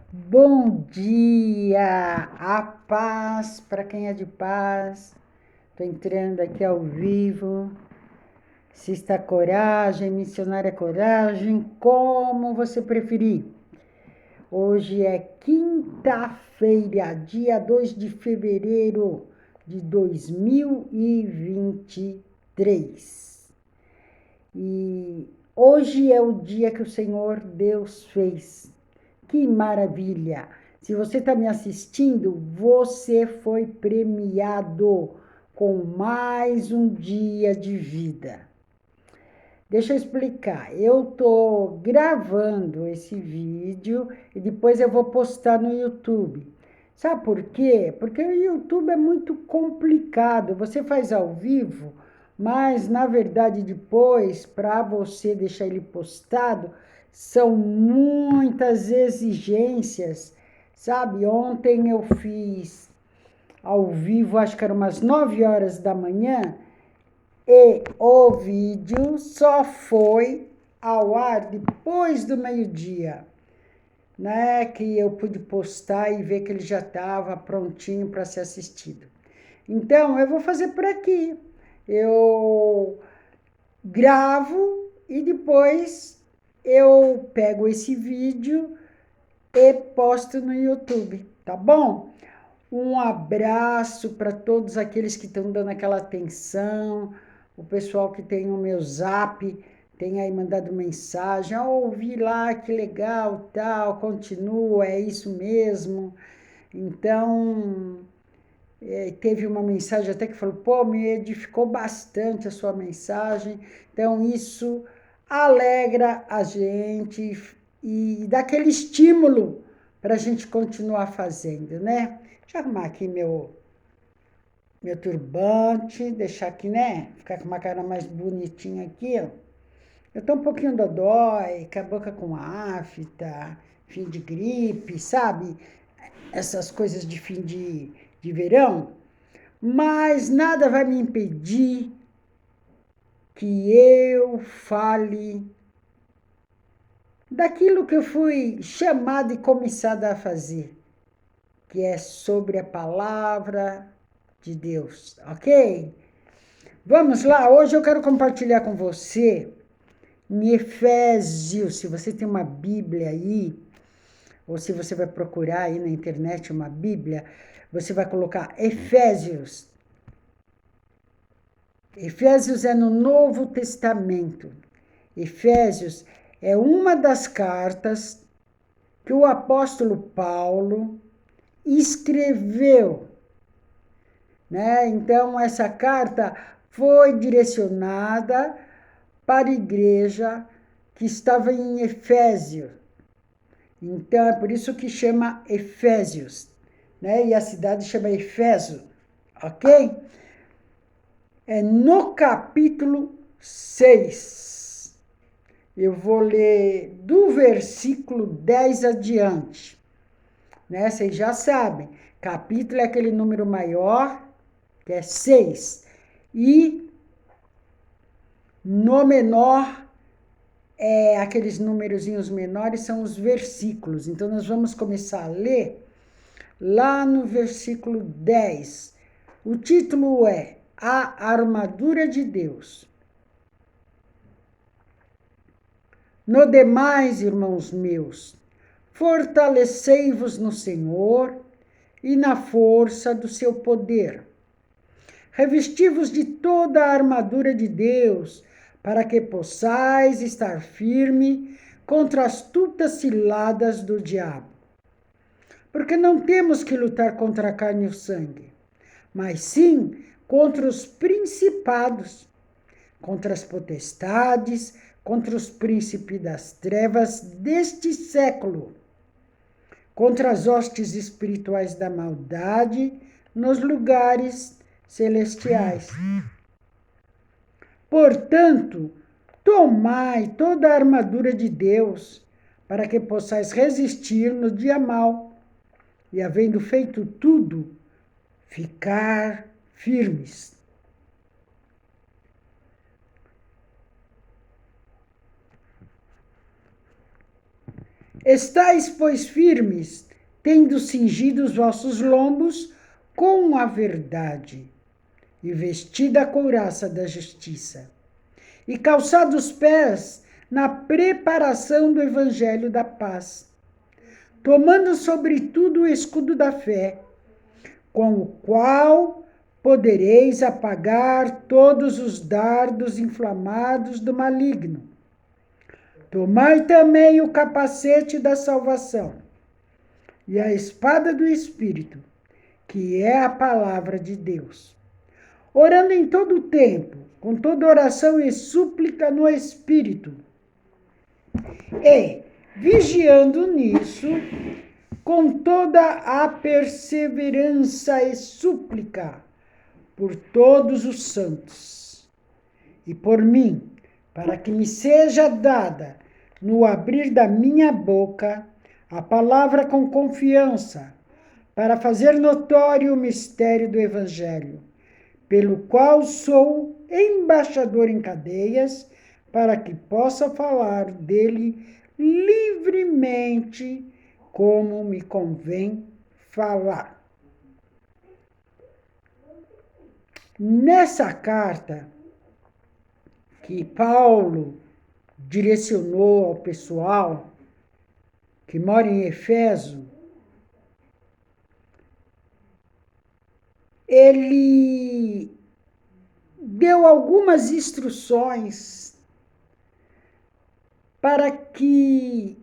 Bom dia, a paz para quem é de paz. Estou entrando aqui ao vivo. Cista Coragem, Missionária Coragem, como você preferir. Hoje é quinta-feira, dia 2 de fevereiro de 2023. E hoje é o dia que o Senhor Deus fez. Que maravilha! Se você está me assistindo, você foi premiado com mais um dia de vida. Deixa eu explicar. Eu estou gravando esse vídeo e depois eu vou postar no YouTube. Sabe por quê? Porque o YouTube é muito complicado. Você faz ao vivo, mas na verdade depois, para você deixar ele postado, são muitas exigências. Sabe? Ontem eu fiz ao vivo, acho que era umas 9 horas da manhã, e o vídeo só foi ao ar depois do meio-dia, né? Que eu pude postar e ver que ele já estava prontinho para ser assistido. Então, eu vou fazer por aqui. Eu gravo e depois eu pego esse vídeo e posto no YouTube, tá bom? Um abraço para todos aqueles que estão dando aquela atenção, o pessoal que tem o meu zap, tem aí mandado mensagem, ouvi lá, que legal, tal, continua, é isso mesmo. Então, teve uma mensagem até que falou, pô, me edificou bastante a sua mensagem. Então, isso alegra a gente e dá aquele estímulo para a gente continuar fazendo, né? Deixa eu arrumar aqui meu turbante, deixar aqui, né? Ficar com uma cara mais bonitinha aqui, ó. Eu tô um pouquinho dodói, com a boca com afta, fim de gripe, sabe? Essas coisas de fim de verão. Mas nada vai me impedir que eu fale daquilo que eu fui chamada e comissada a fazer, que é sobre a palavra de Deus, ok? Vamos lá, hoje eu quero compartilhar com você em Efésios, se você tem uma Bíblia aí, ou se você vai procurar aí na internet uma Bíblia, você vai colocar Efésios. Efésios é no Novo Testamento. Efésios é uma das cartas que o apóstolo Paulo escreveu, né? Então, essa carta foi direcionada para a igreja que estava em Efésio. Então, é por isso que chama Efésios, né? E a cidade chama Efeso, ok? É no capítulo 6. Eu vou ler do versículo 10 adiante, né? Vocês já sabem, capítulo é aquele número maior, que é 6. E no menor, aqueles númerozinhos menores são os versículos. Então, nós vamos começar a ler lá no versículo 10. O título é A Armadura de Deus. No demais, irmãos meus, fortalecei-vos no Senhor e na força do seu poder. Revesti-vos de toda a armadura de Deus, para que possais estar firme contra as astutas ciladas do diabo. Porque não temos que lutar contra a carne e o sangue, mas sim contra os principados, contra as potestades, contra os príncipes das trevas deste século, contra as hostes espirituais da maldade nos lugares celestiais. Portanto, tomai toda a armadura de Deus, para que possais resistir no dia mau, e havendo feito tudo, ficar firmes. Estais, pois, firmes, tendo cingido os vossos lombos com a verdade, e vestida a couraça da justiça, e calçados os pés na preparação do evangelho da paz, tomando sobretudo o escudo da fé, com o qual podereis apagar todos os dardos inflamados do maligno. Tomai também o capacete da salvação e a espada do Espírito, que é a palavra de Deus. Orando em todo o tempo, com toda oração e súplica no Espírito. E, vigiando nisso, com toda a perseverança e súplica por todos os santos, e por mim, para que me seja dada, no abrir da minha boca, a palavra com confiança, para fazer notório o mistério do Evangelho, pelo qual sou embaixador em cadeias, para que possa falar dele livremente, como me convém falar. Nessa carta que Paulo direcionou ao pessoal que mora em Éfeso, ele deu algumas instruções para que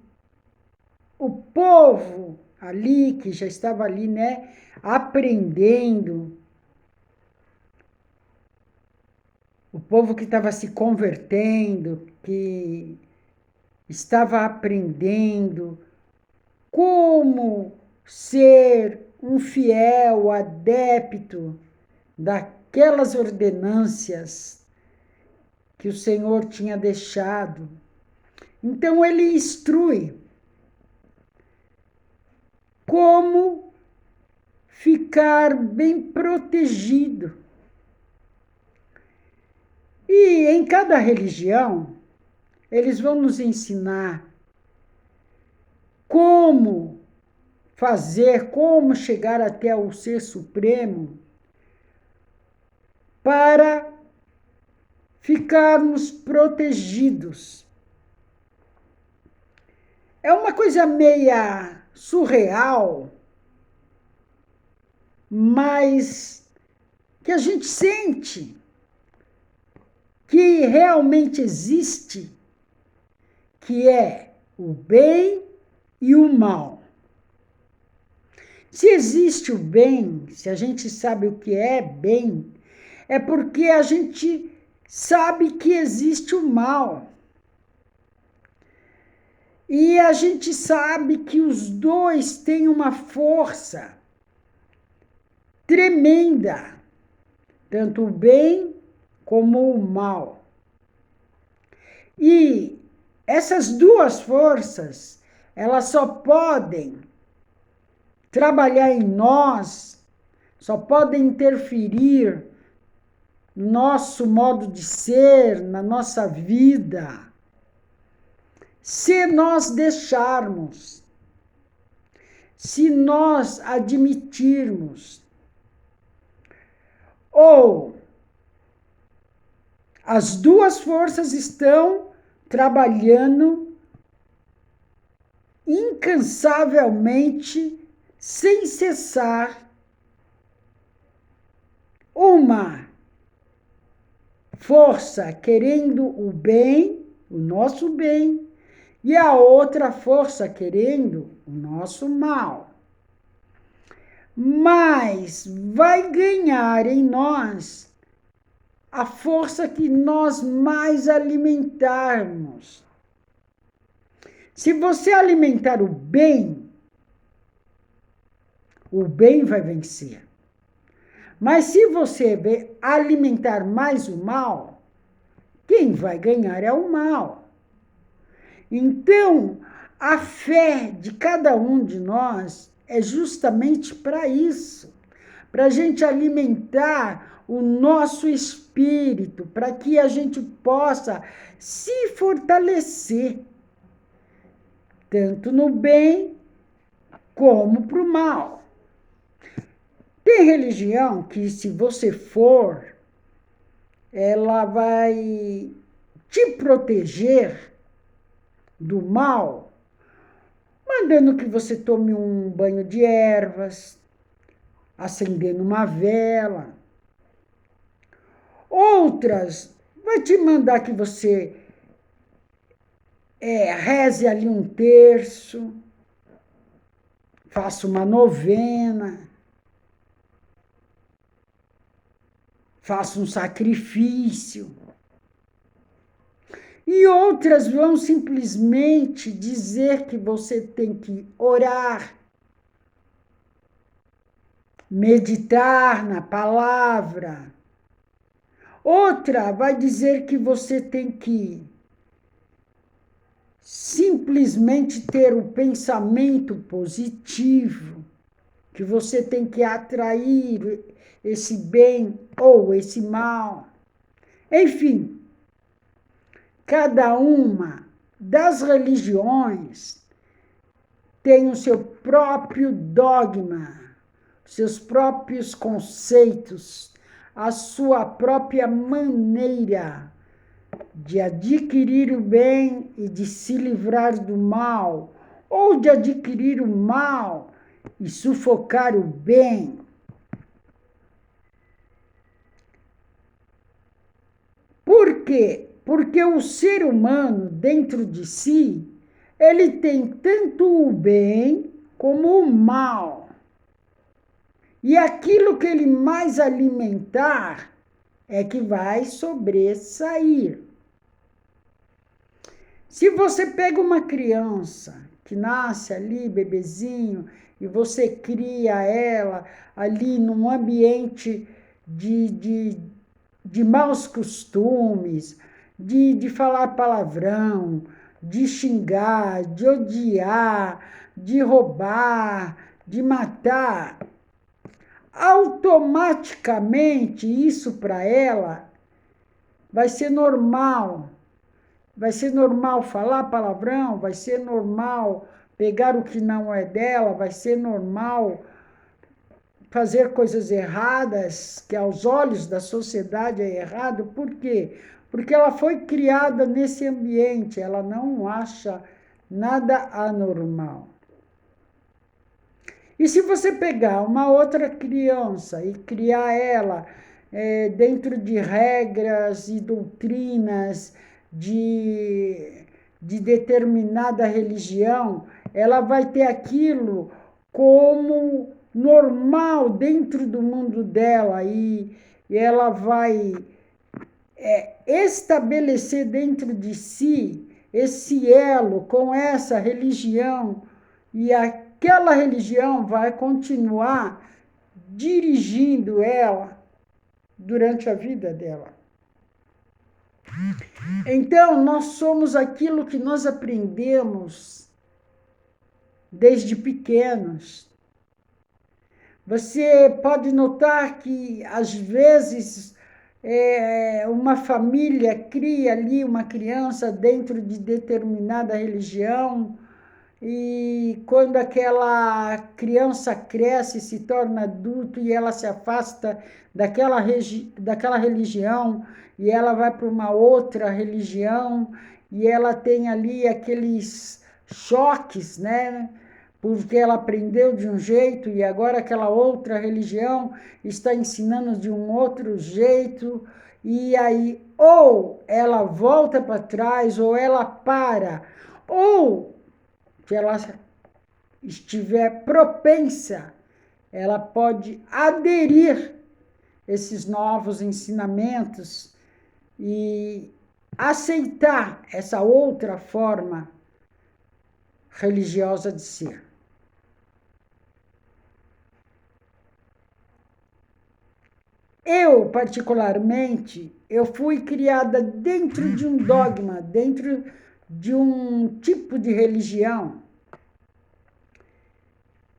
o povo ali, que já estava ali, né, aprendendo, o povo que estava se convertendo, que estava aprendendo como ser um fiel adepto daquelas ordenâncias que o Senhor tinha deixado. Então ele instrui como ficar bem protegido. E em cada religião, eles vão nos ensinar como fazer, como chegar até o Ser Supremo para ficarmos protegidos. É uma coisa meia surreal, mas que a gente sente que realmente existe, que é o bem e o mal. Se existe o bem, se a gente sabe o que é bem, é porque a gente sabe que existe o mal. E a gente sabe que os dois têm uma força tremenda, tanto o bem como o mal. E essas duas forças, elas só podem trabalhar em nós, só podem interferir no nosso modo de ser, na nossa vida, se nós deixarmos, se nós admitirmos, ou as duas forças estão trabalhando incansavelmente, sem cessar, uma força querendo o bem, o nosso bem, e a outra força querendo o nosso mal. Mas vai ganhar em nós a força que nós mais alimentarmos. Se você alimentar o bem vai vencer. Mas se você alimentar mais o mal, quem vai ganhar é o mal. Então, a fé de cada um de nós é justamente para isso, para a gente alimentar o nosso espírito, para que a gente possa se fortalecer, tanto no bem como para o mal. Tem religião que, se você for, ela vai te proteger do mal, mandando que você tome um banho de ervas, acendendo uma vela. Outras vai te mandar que você reze ali um terço, faça uma novena, faça um sacrifício. E outras vão simplesmente dizer que você tem que orar, meditar na palavra. Outra vai dizer que você tem que simplesmente ter o pensamento positivo, que você tem que atrair esse bem ou esse mal. Enfim, cada uma das religiões tem o seu próprio dogma, seus próprios conceitos, a sua própria maneira de adquirir o bem e de se livrar do mal, ou de adquirir o mal e sufocar o bem. Por quê? Porque o ser humano, dentro de si, ele tem tanto o bem como o mal. E aquilo que ele mais alimentar é que vai sobressair. Se você pega uma criança que nasce ali, bebezinho, e você cria ela ali num ambiente de maus costumes, de falar palavrão, de xingar, de odiar, de roubar, de matar, automaticamente isso para ela vai ser normal. Vai ser normal falar palavrão, vai ser normal pegar o que não é dela, vai ser normal fazer coisas erradas, que aos olhos da sociedade é errado. Por quê? Porque ela foi criada nesse ambiente, ela não acha nada anormal. E se você pegar uma outra criança e criar ela dentro de regras e doutrinas de determinada religião, ela vai ter aquilo como normal dentro do mundo dela e ela vai estabelecer dentro de si esse elo com essa religião, e aquela religião vai continuar dirigindo ela durante a vida dela. Então, nós somos aquilo que nós aprendemos desde pequenos. Você pode notar que, às vezes, uma família cria ali uma criança dentro de determinada religião, e quando aquela criança cresce, se torna adulto e ela se afasta daquela religião e ela vai para uma outra religião e ela tem ali aqueles choques, né? Porque ela aprendeu de um jeito e agora aquela outra religião está ensinando de um outro jeito, e aí ou ela volta para trás ou ela para, ou que ela estiver propensa, ela pode aderir esses novos ensinamentos e aceitar essa outra forma religiosa de ser. Eu, particularmente, eu fui criada dentro de um dogma, dentro de um tipo de religião.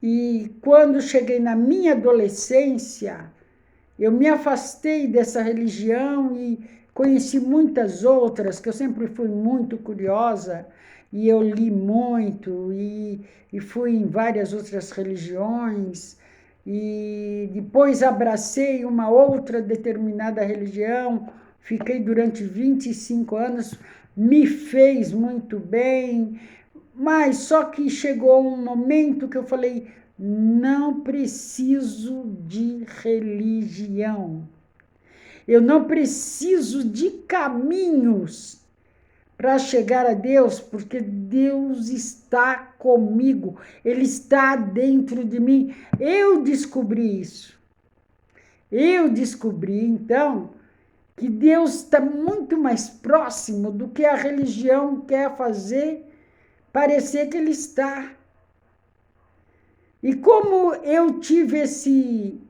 E quando cheguei na minha adolescência, eu me afastei dessa religião e conheci muitas outras, que eu sempre fui muito curiosa, e eu li muito, e fui em várias outras religiões, e depois abracei uma outra determinada religião, fiquei durante 25 anos, me fez muito bem, mas só que chegou um momento que eu falei, não preciso de religião. Eu não preciso de caminhos para chegar a Deus, porque Deus está comigo, Ele está dentro de mim. Eu descobri isso. Eu descobri, então, que Deus está muito mais próximo do que a religião quer fazer parecer que Ele está. E como eu tive esse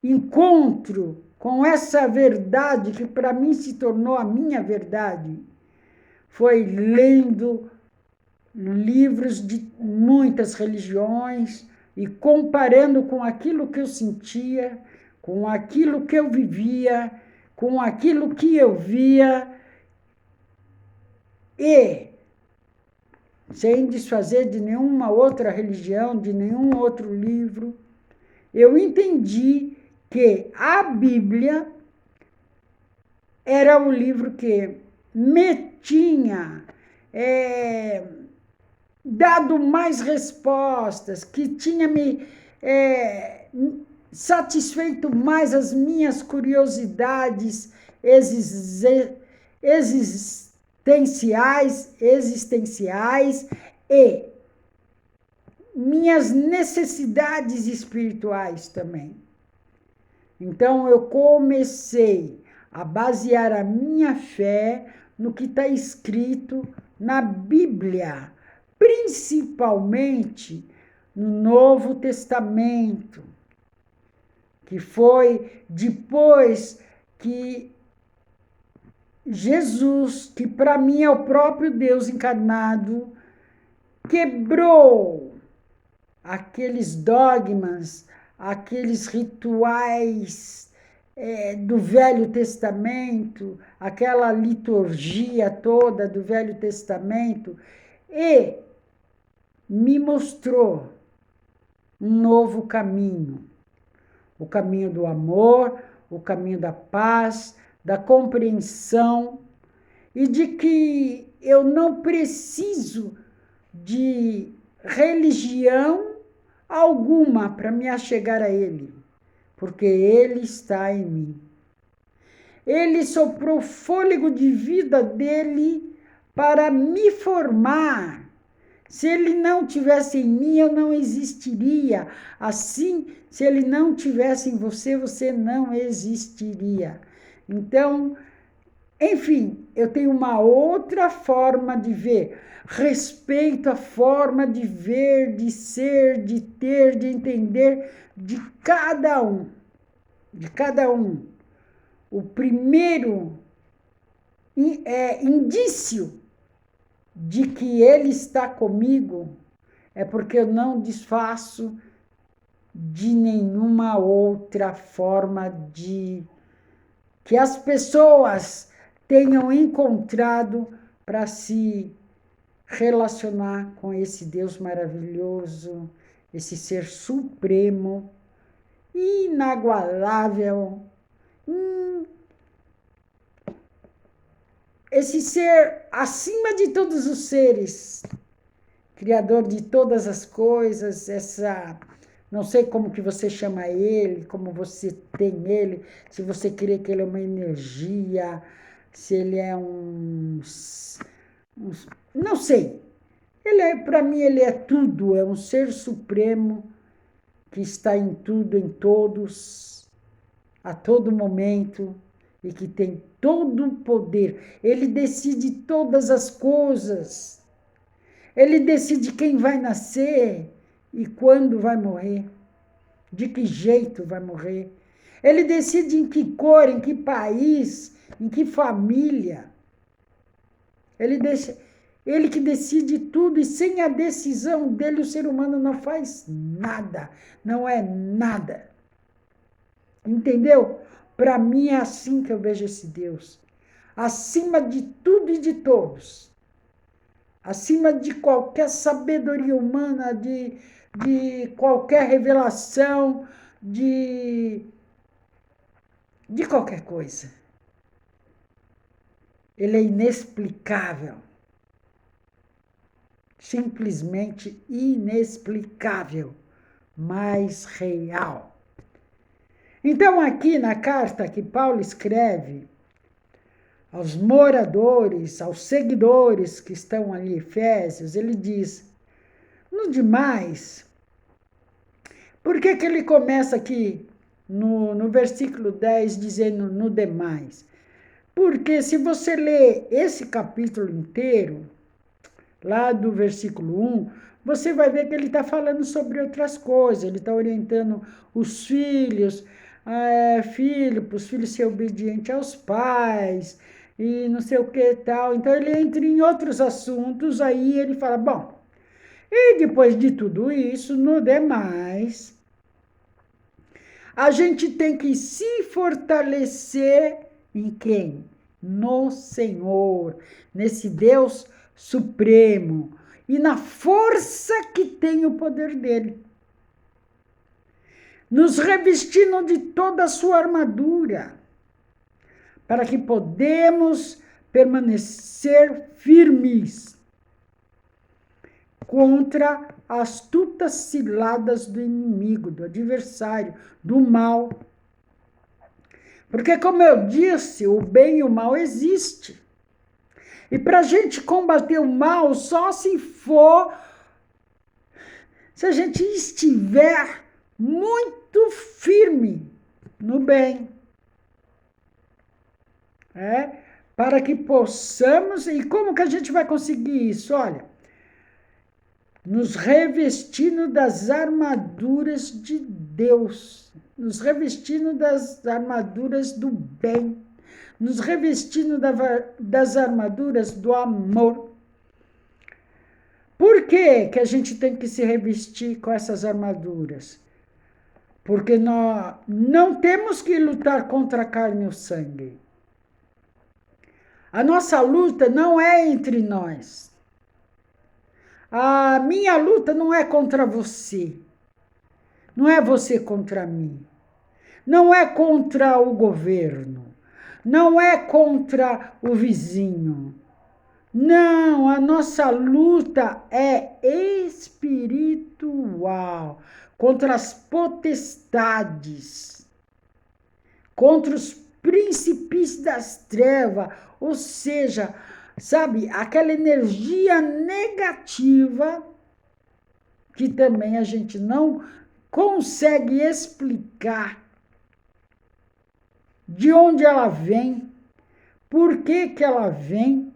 encontro com essa verdade, que para mim se tornou a minha verdade, foi lendo livros de muitas religiões e comparando com aquilo que eu sentia, com aquilo que eu vivia, com aquilo que eu via, e sem desfazer de nenhuma outra religião, de nenhum outro livro, eu entendi que a Bíblia era o livro que me tinha dado mais respostas, que tinha me satisfeito mais as minhas curiosidades existenciais e minhas necessidades espirituais também. Então eu comecei a basear a minha fé no que está escrito na Bíblia, principalmente no Novo Testamento, que foi depois que Jesus, que para mim é o próprio Deus encarnado, quebrou aqueles dogmas, aqueles rituais do Velho Testamento, aquela liturgia toda do Velho Testamento, e me mostrou um novo caminho, o caminho do amor, o caminho da paz, da compreensão, e de que eu não preciso de religião alguma para me achegar a Ele, porque Ele está em mim. Ele soprou o fôlego de vida dele para me formar. Se Ele não tivesse em mim, eu não existiria. Assim, se Ele não tivesse em você, você não existiria. Então, enfim, eu tenho uma outra forma de ver. Respeito a forma de ver, de ser, de ter, de entender de cada um. De cada um. O primeiro indício de que Ele está comigo é porque eu não desfaço de nenhuma outra forma de que as pessoas tenham encontrado para se relacionar com esse Deus maravilhoso, esse ser supremo, inagualável, esse ser acima de todos os seres, criador de todas as coisas, não sei como que você chama ele, como você tem ele, se você crê que ele é uma energia, se ele é não sei. Para mim, ele é tudo, é um ser supremo que está em tudo, em todos, a todo momento, e que tem todo o poder. Ele decide todas as coisas. Ele decide quem vai nascer e quando vai morrer, de que jeito vai morrer. Ele decide em que cor, em que país, em que família. Ele que decide tudo, e sem a decisão dele o ser humano não faz nada, não é nada. Entendeu? Para mim é assim que eu vejo esse Deus. acima de tudo e de todos, acima de qualquer sabedoria humana, de qualquer revelação, de qualquer coisa. Ele é inexplicável. Simplesmente inexplicável, mas real. Então, aqui na carta que Paulo escreve aos moradores, aos seguidores que estão ali em Efésios, ele diz, no demais, por que ele começa aqui no versículo 10 dizendo no demais? Porque se você ler esse capítulo inteiro, lá do versículo 1, você vai ver que ele está falando sobre outras coisas, ele está orientando os filhos, para os filhos ser obedientes aos pais, e não sei o que tal. Então ele entra em outros assuntos, aí ele fala, bom, e depois de tudo isso, no demais, a gente tem que se fortalecer em quem? No Senhor, nesse Deus supremo e na força que tem o poder dele. Nos revestindo de toda a sua armadura, para que podemos permanecer firmes contra as astutas ciladas do inimigo, do adversário, do mal. Porque, como eu disse, o bem e o mal existem. E para a gente combater o mal, só se a gente estiver muito firme no bem. Para que possamos, e como que a gente vai conseguir isso? Olha, nos revestindo das armaduras de Deus, nos revestindo das armaduras do bem, nos revestindo das armaduras do amor. Por que a gente tem que se revestir com essas armaduras? Porque nós não temos que lutar contra a carne e o sangue. A nossa luta não é entre nós. A minha luta não é contra você. Não é você contra mim. Não é contra o governo. Não é contra o vizinho. Não, a nossa luta é espiritual, contra as potestades, contra os príncipes das trevas, ou seja, sabe, aquela energia negativa que também a gente não consegue explicar de onde ela vem, por que ela vem.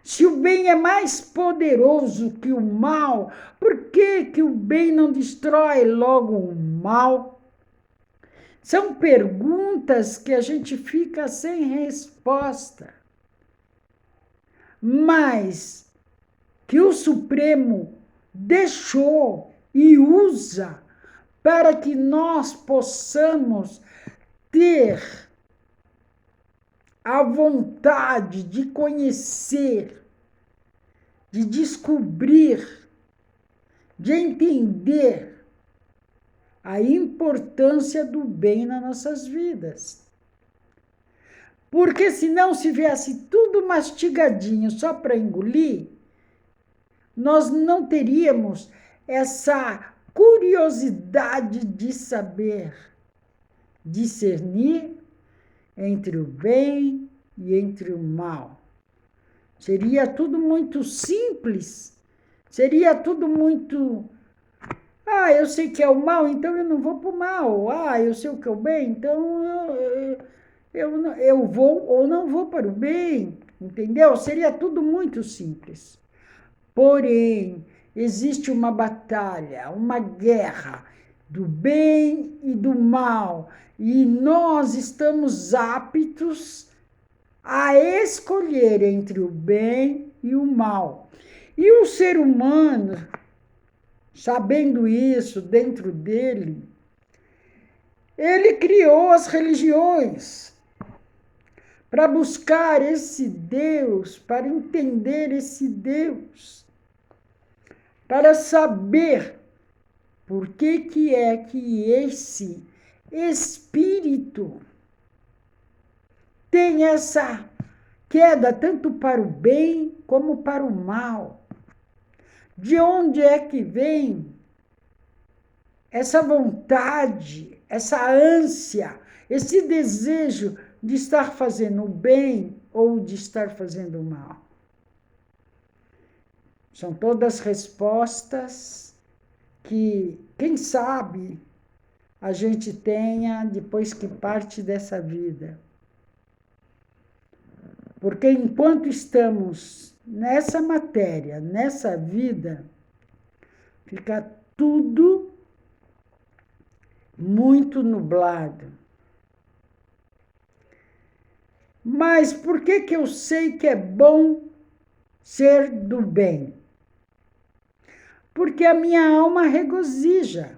Se o bem é mais poderoso que o mal, por que o bem não destrói logo o mal? São perguntas que a gente fica sem resposta. Mas que o Supremo deixou e usa para que nós possamos ter a vontade de conhecer, de descobrir, de entender a importância do bem nas nossas vidas. Porque senão, se viesse tudo mastigadinho só para engolir, nós não teríamos essa curiosidade de saber discernir entre o bem e entre o mal. Seria tudo muito simples, seria tudo muito... eu sei que é o mal, então eu não vou para o mal. Eu sei o que é o bem, então eu vou ou não vou para o bem, entendeu? Seria tudo muito simples. Porém, existe uma batalha, uma guerra do bem e do mal, e nós estamos aptos a escolher entre o bem e o mal. E o ser humano, sabendo isso dentro dele, ele criou as religiões para buscar esse Deus, para entender esse Deus, para saber por que é que esse espírito tem essa queda tanto para o bem como para o mal. De onde é que vem essa vontade, essa ânsia, esse desejo de estar fazendo o bem ou de estar fazendo o mal? São todas respostas que, quem sabe, a gente tenha depois que parte dessa vida. Porque enquanto estamos nessa matéria, nessa vida, fica tudo muito nublado. Mas por que eu sei que é bom ser do bem? Porque a minha alma regozija.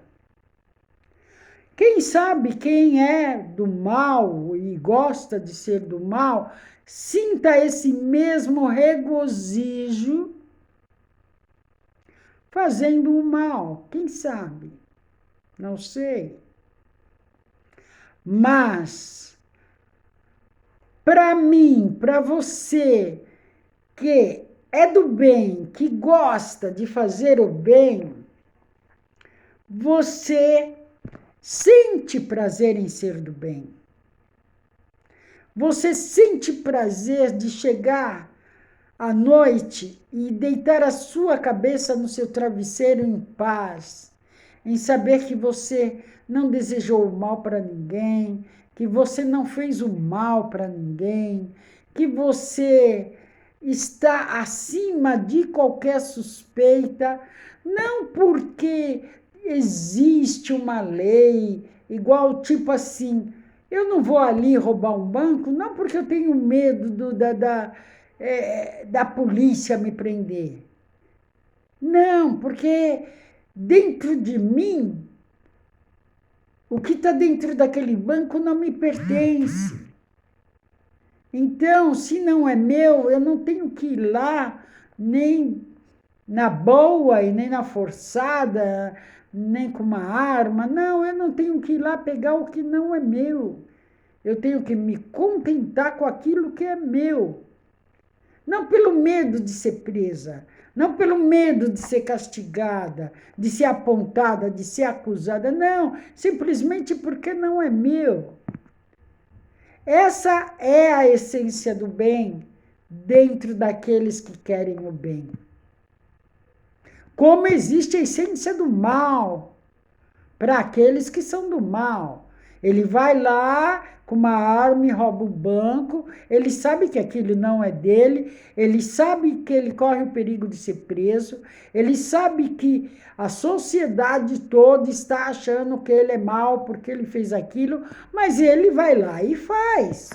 Quem sabe quem é do mal e gosta de ser do mal, sinta esse mesmo regozijo fazendo o mal. Quem sabe? Não sei. Mas, para mim, para você, que é do bem, que gosta de fazer o bem, você sente prazer em ser do bem. Você sente prazer de chegar à noite e deitar a sua cabeça no seu travesseiro em paz, em saber que você não desejou o mal para ninguém, que você não fez o mal para ninguém, que você está acima de qualquer suspeita, não porque existe uma lei igual, tipo assim, eu não vou ali roubar um banco, não porque eu tenho medo da polícia me prender. Não, porque dentro de mim, o que está dentro daquele banco não me pertence. Então, se não é meu, eu não tenho que ir lá, nem na boa e nem na forçada, nem com uma arma. Não, eu não tenho que ir lá pegar o que não é meu. Eu tenho que me contentar com aquilo que é meu. Não pelo medo de ser presa, não pelo medo de ser castigada, de ser apontada, de ser acusada. Não, simplesmente porque não é meu. Essa é a essência do bem dentro daqueles que querem o bem. Como existe a essência do mal para aqueles que são do mal. Ele vai lá com uma arma e rouba o banco, ele sabe que aquilo não é dele, ele sabe que ele corre o perigo de ser preso, ele sabe que a sociedade toda está achando que ele é mau porque ele fez aquilo, mas ele vai lá e faz.